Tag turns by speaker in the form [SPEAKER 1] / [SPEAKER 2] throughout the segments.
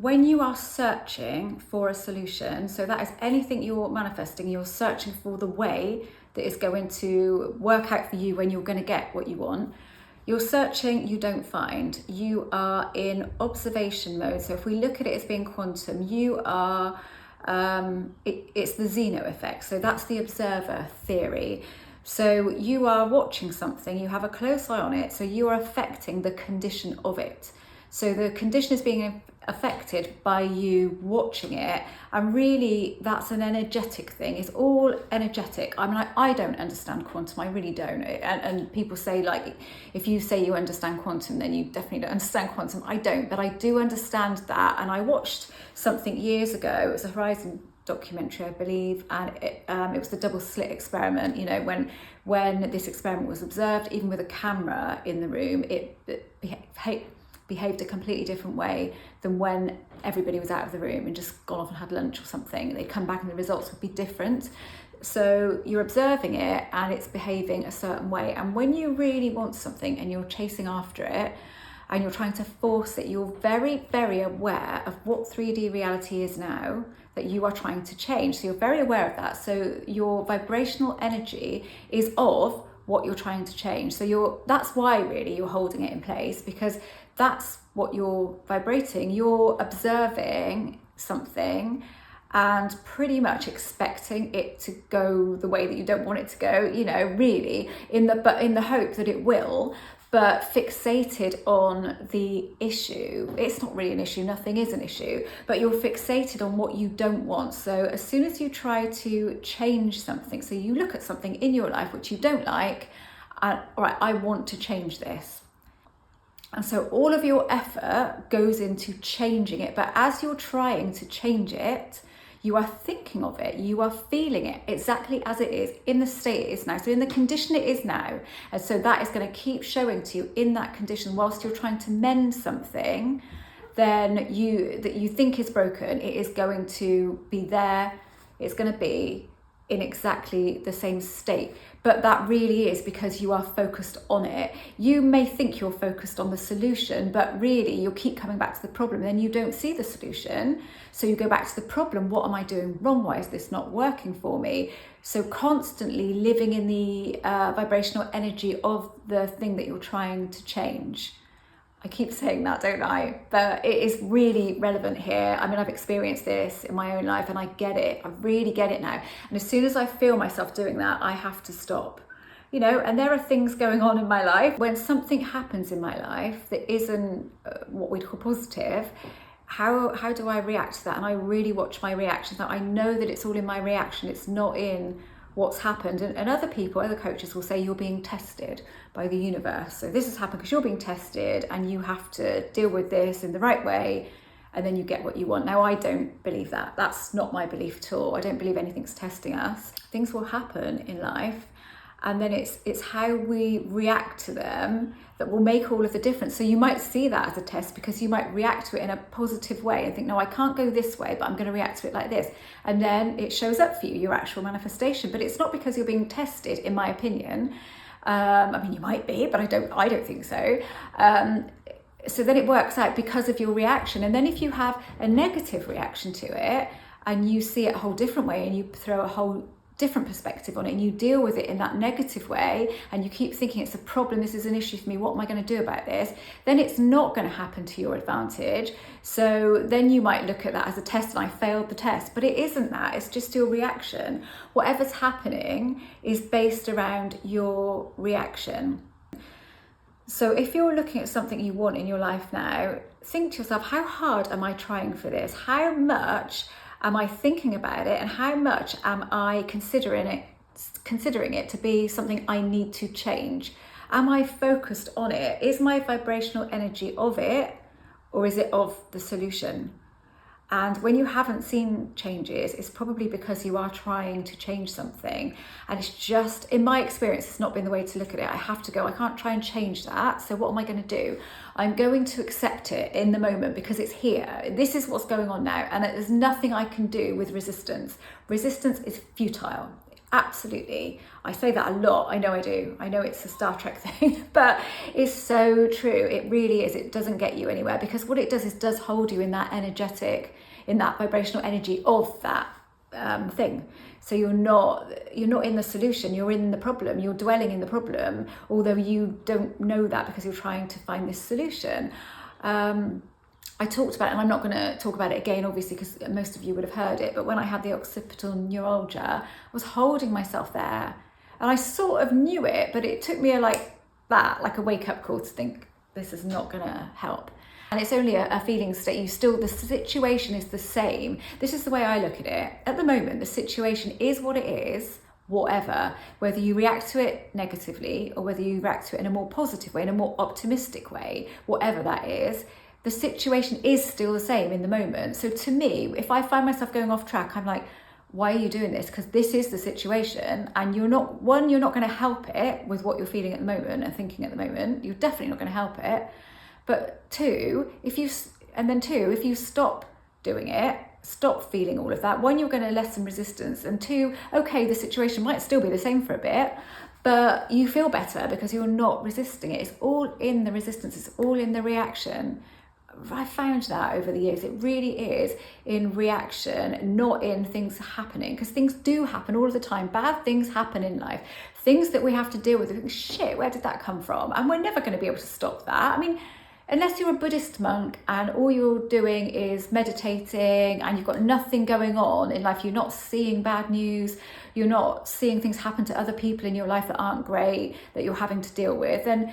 [SPEAKER 1] when you are searching for a solution, so that is anything you're manifesting, you're searching for the way that is going to work out for you when you're going to get what you want. You're searching, you don't find. You are in observation mode. So if we look at it as being quantum, you are, it's the Zeno effect. So that's the observer theory. So you are watching something, you have a close eye on it, so you are affecting the condition of it. So the condition is being affected by you watching it, and really that's an energetic thing. It's all energetic. I mean, I don't understand quantum, I really don't. And people say, like, if you say you understand quantum, then you definitely don't understand quantum. I don't, but I do understand that. And I watched something years ago, it was a Horizon documentary, I believe, and it was the double slit experiment. You know, when this experiment was observed, even with a camera in the room, it behaved a completely different way than when everybody was out of the room and just gone off and had lunch or something. They'd come back and the results would be different. So you're observing it and it's behaving a certain way. And when you really want something and you're chasing after it and you're trying to force it, you're very, very aware of what 3D reality is now that you are trying to change. So you're very aware of that. So your vibrational energy is of what you're trying to change. So that's why really you're holding it in place, because that's what you're vibrating. You're observing something and pretty much expecting it to go the way that you don't want it to go, you know, really, in the hope that it will, but fixated on the issue. It's not really an issue, nothing is an issue, but you're fixated on what you don't want. So as soon as you try to change something, so you look at something in your life which you don't like, and all right, I want to change this. And so all of your effort goes into changing it. But as you're trying to change it, you are thinking of it, you are feeling it exactly as it is, in the state it is now, so in the condition it is now. And so that is going to keep showing to you in that condition whilst you're trying to mend something then that you think is broken. It is going to be there, it's going to be in exactly the same state. But that really is because you are focused on it. You may think you're focused on the solution, but really you'll keep coming back to the problem, and then you don't see the solution. So you go back to the problem. What am I doing wrong? Why is this not working for me? So constantly living in the vibrational energy of the thing that you're trying to change. I keep saying that, don't I? But it is really relevant here. I mean, I've experienced this in my own life and I get it. I really get it now. And as soon as I feel myself doing that, I have to stop. You know, and there are things going on in my life. When something happens in my life that isn't what we'd call positive, how do I react to that? And I really watch my reactions. Now, I know that it's all in my reaction. It's not in what's happened. And other people, other coaches will say you're being tested by the universe. So this has happened because you're being tested and you have to deal with this in the right way, and then you get what you want. Now, I don't believe that. That's not my belief at all. I don't believe anything's testing us. Things will happen in life, and then it's how we react to them that will make all of the difference. So you might see that as a test because you might react to it in a positive way and think, no, I can't go this way, but I'm going to react to it like this. And then it shows up for you, your actual manifestation. But it's not because you're being tested, in my opinion. I mean, you might be, but I don't think so. So then it works out because of your reaction. And then if you have a negative reaction to it and you see it a whole different way and you throw a whole different perspective on it and you deal with it in that negative way and you keep thinking it's a problem, this is an issue for me, what am I going to do about this, then it's not going to happen to your advantage. So then you might look at that as a test and I failed the test, but it isn't that, it's just your reaction. Whatever's happening is based around your reaction. So if you're looking at something you want in your life now, think to yourself, how hard am I trying for this? How much am I thinking about it, and how much am I considering it to be something I need to change? Am I focused on it? Is my vibrational energy of it, or is it of the solution? And when you haven't seen changes, it's probably because you are trying to change something. And it's just, in my experience, it's not been the way to look at it. I have to go, I can't try and change that. So what am I going to do? I'm going to accept it in the moment because it's here. This is what's going on now. And there's nothing I can do with resistance. Resistance is futile. Absolutely. I say that a lot. I know I do. I know it's a Star Trek thing, but it's so true. It really is. It doesn't get you anywhere, because what it does is does hold you in that energetic, in that vibrational energy of that thing. So you're not in the solution, you're in the problem, you're dwelling in the problem, although you don't know that because you're trying to find this solution. I talked about it, and I'm not going to talk about it again, obviously, because most of you would have heard it, but when I had the occipital neuralgia, I was holding myself there, and I sort of knew it, but it took me like a wake-up call to think, this is not going to help. And it's only a feeling state. The situation is the same. This is the way I look at it. At the moment, the situation is what it is, whatever, whether you react to it negatively or whether you react to it in a more positive way, in a more optimistic way, whatever that is, the situation is still the same in the moment. So to me, if I find myself going off track, I'm like, why are you doing this? Because this is the situation, and you're not going to help it with what you're feeling at the moment and thinking at the moment. You're definitely not going to help it. But two, if you stop doing it, stop feeling all of that, one, you're going to lessen resistance, and two, okay, the situation might still be the same for a bit, but you feel better because you're not resisting it. It's all in the resistance, it's all in the reaction. I found that over the years, it really is in reaction, not in things happening, because things do happen all of the time. Bad things happen in life, things that we have to deal with. We think, shit, where did that come from? And we're never going to be able to stop that. I mean, unless you're a Buddhist monk and all you're doing is meditating and you've got nothing going on in life, you're not seeing bad news, you're not seeing things happen to other people in your life that aren't great, that you're having to deal with, then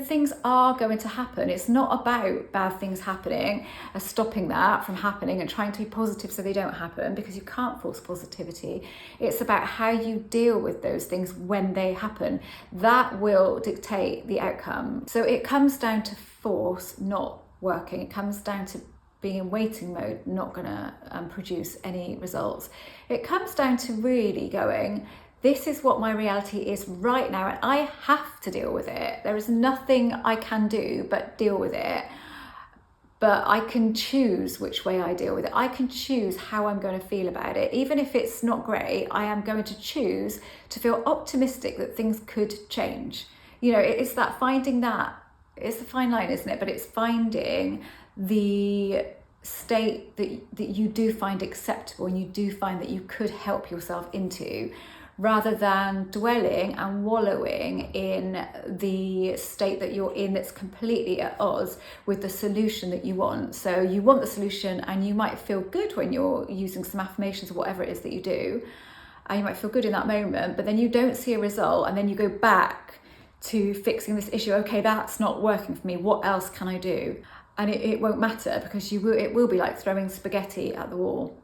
[SPEAKER 1] things are going to happen. It's not about bad things happening, stopping that from happening and trying to be positive so they don't happen, because you can't force positivity. It's about how you deal with those things when they happen. That will dictate the outcome. So it comes down to force not working. It comes down to being in waiting mode, not gonna produce any results. It comes down to really going, this is what my reality is right now, and I have to deal with it. There is nothing I can do but deal with it. But I can choose which way I deal with it. I can choose how I'm going to feel about it. Even if it's not great, I am going to choose to feel optimistic that things could change. You know, it's that finding that, it's a fine line, isn't it? But it's finding the state that you do find acceptable and you do find that you could help yourself into, rather than dwelling and wallowing in the state that you're in that's completely at odds with the solution that you want. So you want the solution, and you might feel good when you're using some affirmations or whatever it is that you do, and you might feel good in that moment, but then you don't see a result, and then you go back to fixing this issue. Okay, that's not working for me, what else can I do? And it won't matter, because it will be like throwing spaghetti at the wall,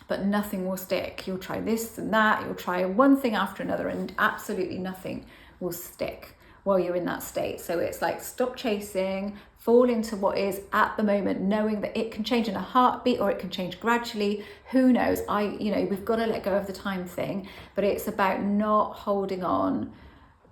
[SPEAKER 1] but nothing will stick. You'll try this and that, you'll try one thing after another, and absolutely nothing will stick while you're in that state. So it's like, stop chasing, fall into what is at the moment, knowing that it can change in a heartbeat, or it can change gradually. Who knows? We've got to let go of the time thing, but it's about not holding on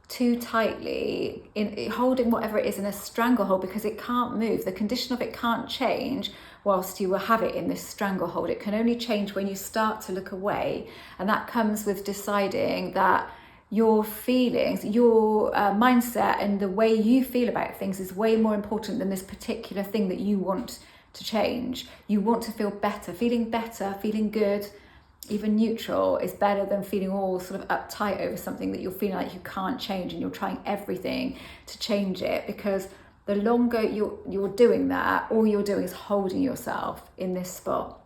[SPEAKER 1] too tightly, in holding whatever it is in a stranglehold, because it can't move. The condition of it can't change whilst you will have it in this stranglehold. It can only change when you start to look away, and that comes with deciding that your feelings, your mindset, and the way you feel about things is way more important than this particular thing that you want to change. You want to feel better, feeling good, even neutral is better than feeling all sort of uptight over something that you're feeling like you can't change, and you're trying everything to change it, because the longer you're doing that, all you're doing is holding yourself in this spot.